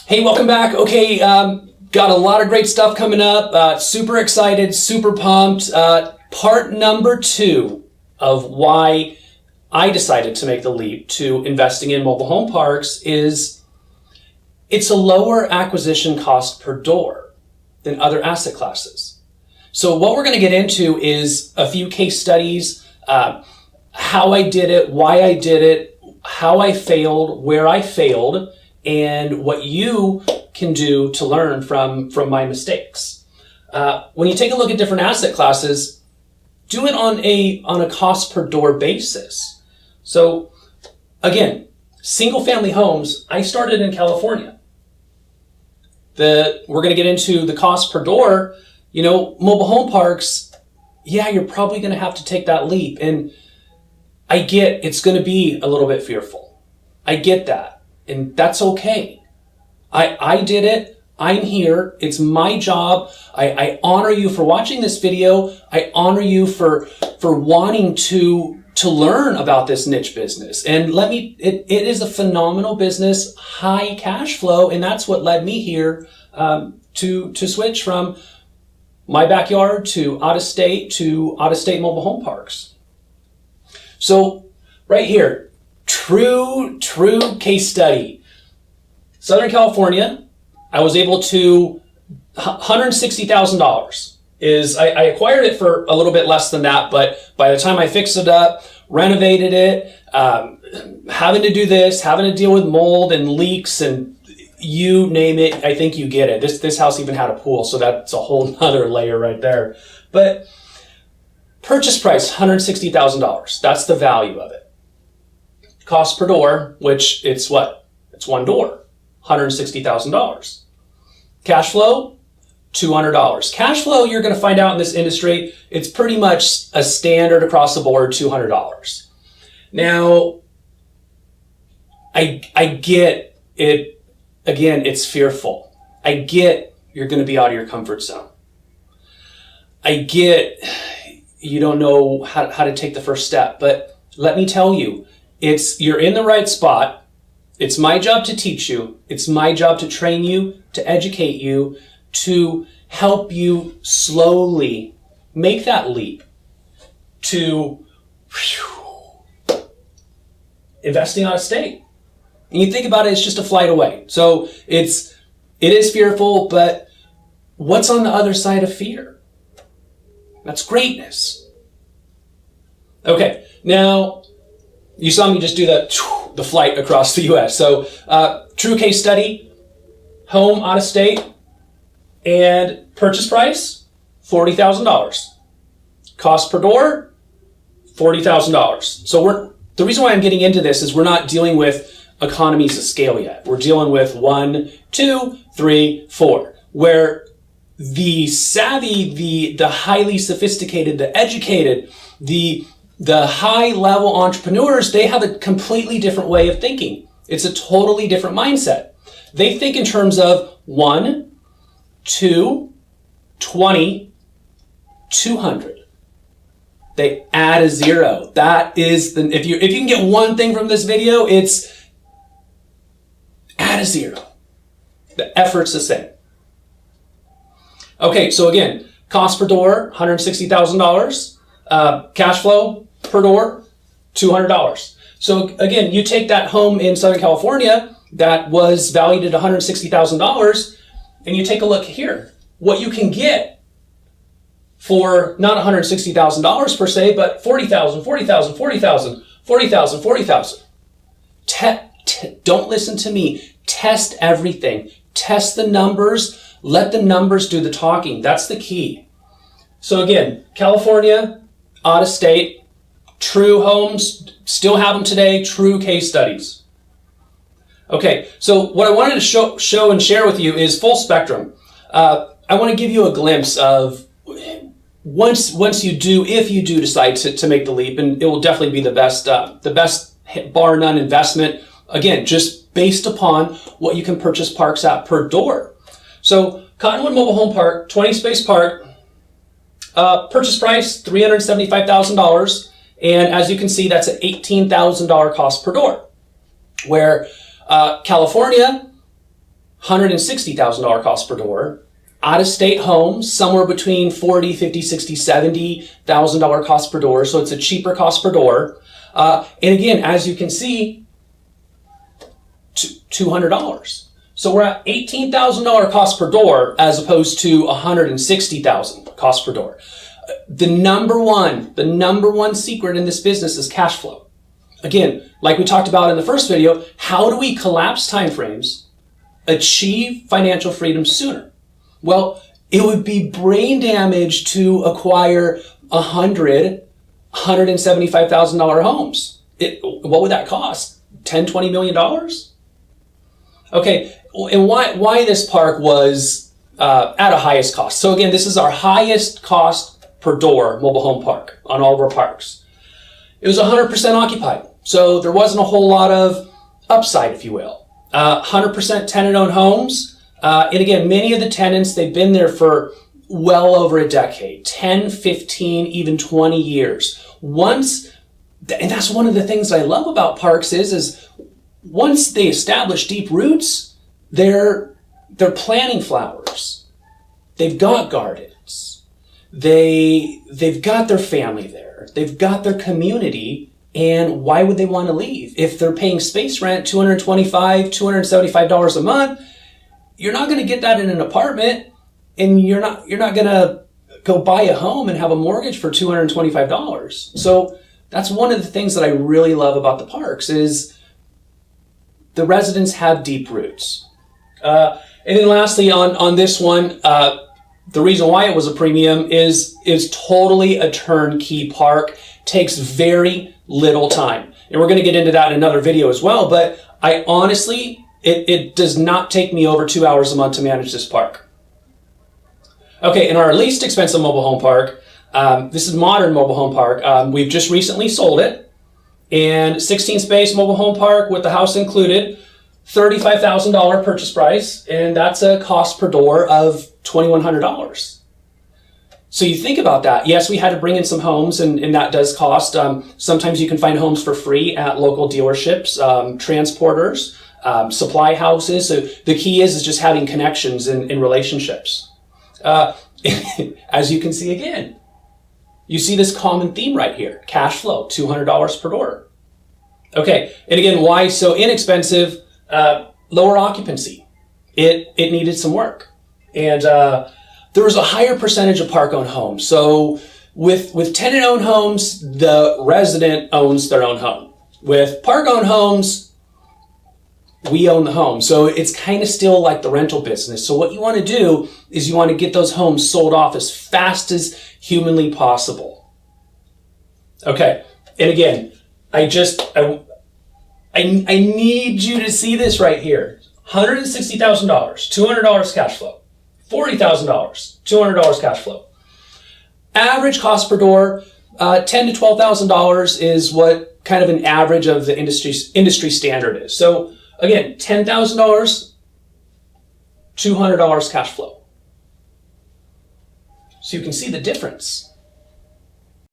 Hey, welcome back. Okay, got a lot of great stuff coming up. Super excited, super pumped. Part number 2 of why I decided to make the leap to investing in mobile home parks is it's a lower acquisition cost per door than other asset classes. So what we're going to get into is a few case studies, how I did it, why I did it, how I failed, where I failed, and what you can do to learn from my mistakes. When you take a look at different asset classes, do it on a cost per door basis. So again, single family homes, I started in California. We're going to get into the cost per door. You know, mobile home parks, yeah, you're probably going to have to take that leap. And I get it's going to be a little bit fearful. I get that. And that's okay. I did it. I'm here. It's my job. I honor you for watching this video. I honor you for wanting to learn about this niche business. And it is a phenomenal business, high cash flow. And that's what led me here to switch from my backyard to out-of-state mobile home parks. So right here, true case study. Southern California, I was able to, $160,000 is, I acquired it for a little bit less than that, but by the time I fixed it up, renovated it, having to do this, having to deal with mold and leaks and you name it, I think you get it. This house even had a pool, so that's a whole nother layer right there. But purchase price, $160,000. That's the value of it. Cost per door, which it's what? It's one door, $160,000. Cash flow, $200. Cash flow, you're going to find out in this industry, it's pretty much a standard across the board, $200. Now, I get it. Again, it's fearful. I get you're going to be out of your comfort zone. I get you don't know how to take the first step, but let me tell you, you're in the right spot. It's my job to teach you. It's my job to train you, to educate you, to help you slowly make that leap to investing out of state. And you think about it, it's just a flight away. So it is fearful, but what's on the other side of fear? That's greatness. Okay, now you saw me just do the flight across the U.S. So true case study, home out of state, and purchase price, $40,000. Cost per door, $40,000. So the reason why I'm getting into this is we're not dealing with economies of scale yet. We're dealing with 1, 2, 3, 4, where the savvy, the highly sophisticated, the educated, the high-level entrepreneurs, they have a completely different way of thinking. It's a totally different mindset. They think in terms of 1, 2, 20, 200. They add a zero. That is if you can get one thing from this video, it's add a zero. The effort's the same. Okay, so again, cost per door, $160,000. Cash flow per door, $200. So again, you take that home in Southern California that was valued at $160,000, and you take a look here, what you can get for not $160,000 per se, but $40,000, $40,000, $40,000, $40,000, $40,000. Don't listen to me. Test everything. Test the numbers. Let the numbers do the talking. That's the key. So again, California, out of state, true homes, still have them today, true case studies. Okay, so what I wanted to show and share with you is full spectrum. I want to give you a glimpse of once you do, if you do decide to make the leap, and it will definitely be the best bar none investment. Again, just based upon what you can purchase parks at per door. So Cottonwood Mobile Home Park, 20 space park, purchase price $375,000, and as you can see, that's an $18,000 cost per door. Where California, $160,000 cost per door. Out-of-state homes, somewhere between $40,000, $50,000, $60,000, $70,000 cost per door. So it's a cheaper cost per door. And again, as you can see, $200. So we're at $18,000 cost per door as opposed to $160,000 cost per door. The number one secret in this business is cash flow. Again, like we talked about in the first video, how do we collapse timeframes, achieve financial freedom sooner? Well, it would be brain damage to acquire $175,000 homes. What would that cost? $10, $20 million? Okay, and why this park was at a highest cost. So again, this is our highest cost per door mobile home park on all of our parks. It was 100% occupied, so there wasn't a whole lot of upside, if you will. 100% tenant-owned homes. And again, many of the tenants, they've been there for well over a decade, 10, 15, even 20 years. And that's one of the things I love about parks is once they establish deep roots, they're planting flowers. They've got gardens. They've got their family there. They've got their community. And why would they want to leave? If they're paying space rent, $225, $275 a month, you're not going to get that in an apartment, and you're not going to go buy a home and have a mortgage for $225. So that's one of the things that I really love about the parks is the residents have deep roots. And then lastly, on this one, the reason why it was a premium is totally a turnkey park. Takes very little time. And we're going to get into that in another video as well. But I honestly, it does not take me over 2 hours a month to manage this park. Okay, in our least expensive mobile home park, this is Modern Mobile Home Park. We've just recently sold it. And 16 space mobile home park with the house included, $35,000 purchase price. And that's a cost per door of $2,100. So you think about that. Yes, we had to bring in some homes, and that does cost. Sometimes you can find homes for free at local dealerships, transporters, supply houses. So the key is just having connections in relationships. As you can see again, you see this common theme right here. Cash flow, $200 per door. Okay, and again, why so inexpensive? Lower occupancy. It needed some work. And there was a higher percentage of park-owned homes. So with tenant-owned homes, the resident owns their own home. With park-owned homes, we own the home. So it's kind of still like the rental business. So what you want to do is you want to get those homes sold off as fast as humanly possible. Okay, and again, I need you to see this right here. $160,000, $200 cash flow. $40,000, $200 cash flow. Average cost per door, $10,000 to $12,000 is what kind of an average of the industry standard is. So again, $10,000, $200 cash flow. So you can see the difference.